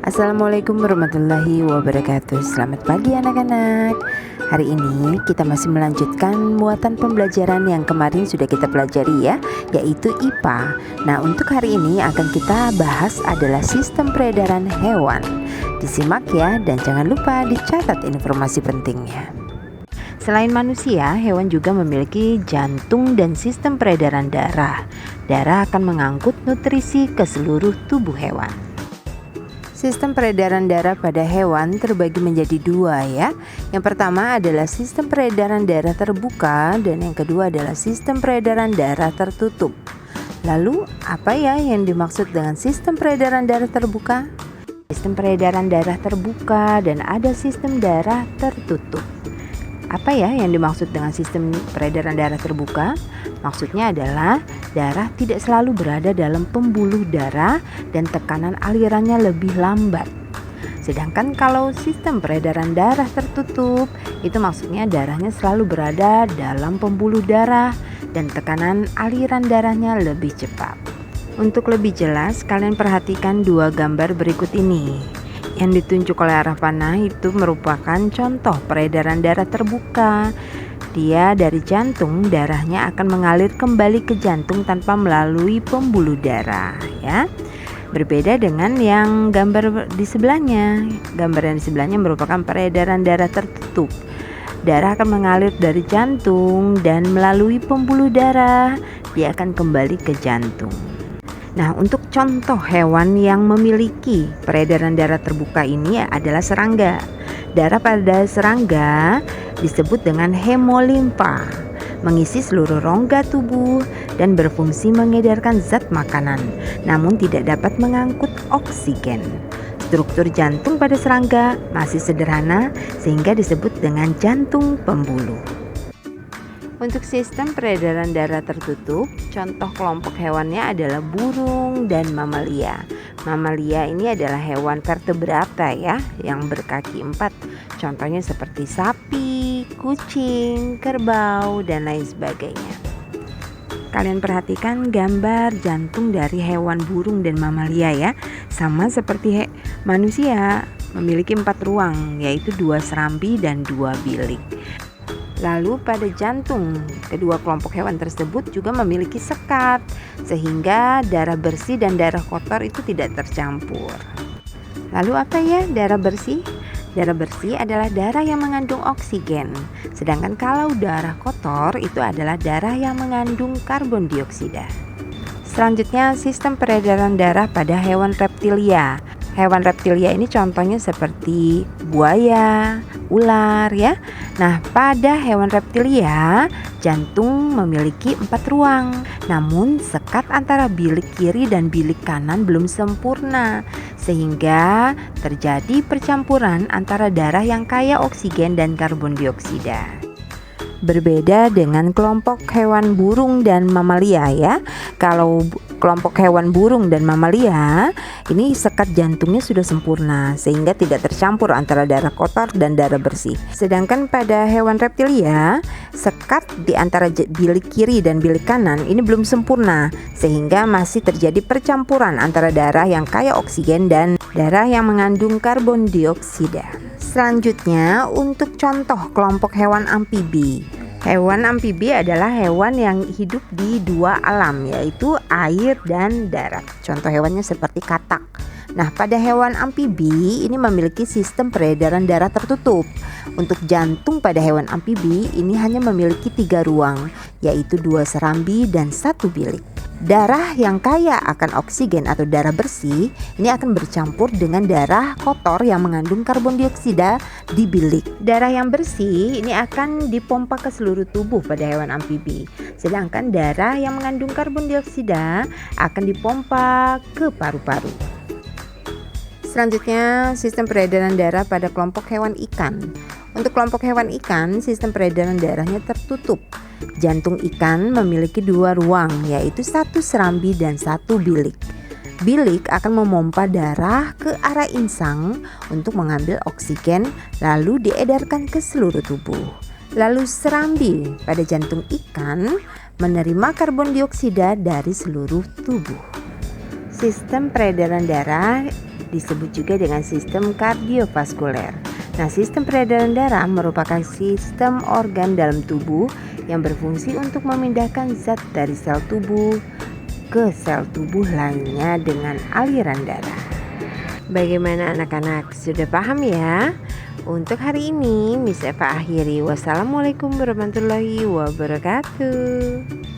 Assalamualaikum warahmatullahi wabarakatuh. Selamat pagi anak-anak. Hari ini kita masih melanjutkan muatan pembelajaran yang kemarin sudah kita pelajari ya, yaitu IPA. Nah, untuk hari ini akan kita bahas adalah sistem peredaran hewan. Disimak ya, dan jangan lupa dicatat informasi pentingnya. Selain manusia, hewan juga memiliki jantung dan sistem peredaran darah. Darah akan mengangkut nutrisi ke seluruh tubuh hewan. Sistem peredaran darah pada hewan terbagi menjadi dua ya. Yang pertama adalah sistem peredaran darah terbuka dan yang kedua adalah sistem peredaran darah tertutup. Lalu apa ya yang dimaksud dengan sistem peredaran darah terbuka? Sistem peredaran darah terbuka dan ada sistem darah tertutup. Apa ya yang dimaksud dengan sistem peredaran darah terbuka? Maksudnya adalah darah tidak selalu berada dalam pembuluh darah dan tekanan alirannya lebih lambat. Sedangkan kalau sistem peredaran darah tertutup, itu maksudnya darahnya selalu berada dalam pembuluh darah dan tekanan aliran darahnya lebih cepat. Untuk lebih jelas, kalian perhatikan dua gambar berikut ini. Yang ditunjuk oleh arah panah itu merupakan contoh peredaran darah terbuka. Dia dari jantung, darahnya akan mengalir kembali ke jantung tanpa melalui pembuluh darah ya. Berbeda dengan yang gambar di sebelahnya. Gambar yang di sebelahnya merupakan peredaran darah tertutup. Darah akan mengalir dari jantung dan melalui pembuluh darah, dia akan kembali ke jantung. Nah, untuk contoh hewan yang memiliki peredaran darah terbuka ini adalah serangga. Darah pada serangga disebut dengan hemolimfa, mengisi seluruh rongga tubuh dan berfungsi mengedarkan zat makanan, namun tidak dapat mengangkut oksigen. Struktur jantung pada serangga masih sederhana sehingga disebut dengan jantung pembuluh. Untuk sistem peredaran darah tertutup, contoh kelompok hewannya adalah burung dan mamalia. Mamalia ini adalah hewan vertebrata ya, yang berkaki 4. Contohnya seperti sapi, kucing, kerbau, dan lain sebagainya. Kalian perhatikan gambar jantung dari hewan burung dan mamalia ya. Sama seperti manusia, memiliki 4 ruang, yaitu 2 serambi dan 2 bilik. Lalu pada jantung kedua kelompok hewan tersebut juga memiliki sekat, sehingga darah bersih dan darah kotor itu tidak tercampur. Lalu apa ya darah bersih? Darah bersih adalah darah yang mengandung oksigen, sedangkan kalau darah kotor itu adalah darah yang mengandung karbon dioksida. Selanjutnya, sistem peredaran darah pada hewan reptilia. Hewan reptilia ini contohnya seperti buaya, ular ya. Nah, pada hewan reptilia, jantung memiliki 4 ruang. Namun sekat antara bilik kiri dan bilik kanan belum sempurna, sehingga terjadi percampuran antara darah yang kaya oksigen dan karbon dioksida. Berbeda dengan kelompok hewan burung dan mamalia ya. Kalau kelompok hewan burung dan mamalia, ini sekat jantungnya sudah sempurna sehingga tidak tercampur antara darah kotor dan darah bersih. Sedangkan pada hewan reptilia, sekat di antara bilik kiri dan bilik kanan ini belum sempurna sehingga masih terjadi percampuran antara darah yang kaya oksigen dan darah yang mengandung karbon dioksida. Selanjutnya, untuk contoh kelompok hewan amfibi. Hewan amfibi adalah hewan yang hidup di 2 alam, yaitu air dan darat. Contoh hewannya seperti katak. Nah, pada hewan amfibi ini memiliki sistem peredaran darah tertutup. Untuk jantung pada hewan amfibi ini hanya memiliki 3 ruang, yaitu 2 serambi dan 1 bilik. Darah yang kaya akan oksigen atau darah bersih ini akan bercampur dengan darah kotor yang mengandung karbon dioksida di bilik. Darah yang bersih ini akan dipompa ke seluruh tubuh pada hewan amfibi. Sedangkan darah yang mengandung karbon dioksida akan dipompa ke paru-paru. Selanjutnya, sistem peredaran darah pada kelompok hewan ikan. Untuk kelompok hewan ikan, sistem peredaran darahnya tertutup. Jantung ikan memiliki 2 ruang, yaitu 1 serambi dan 1 bilik. Bilik akan memompa darah ke arah insang untuk mengambil oksigen lalu diedarkan ke seluruh tubuh. Lalu serambi pada jantung ikan menerima karbon dioksida dari seluruh tubuh. Sistem peredaran darah disebut juga dengan sistem kardiovaskuler. Nah, sistem peredaran darah merupakan sistem organ dalam tubuh yang berfungsi untuk memindahkan zat dari sel tubuh ke sel tubuh lainnya dengan aliran darah. Bagaimana anak-anak, sudah paham ya? Untuk hari ini Miss Eva akhiri. Wassalamualaikum warahmatullahi wabarakatuh.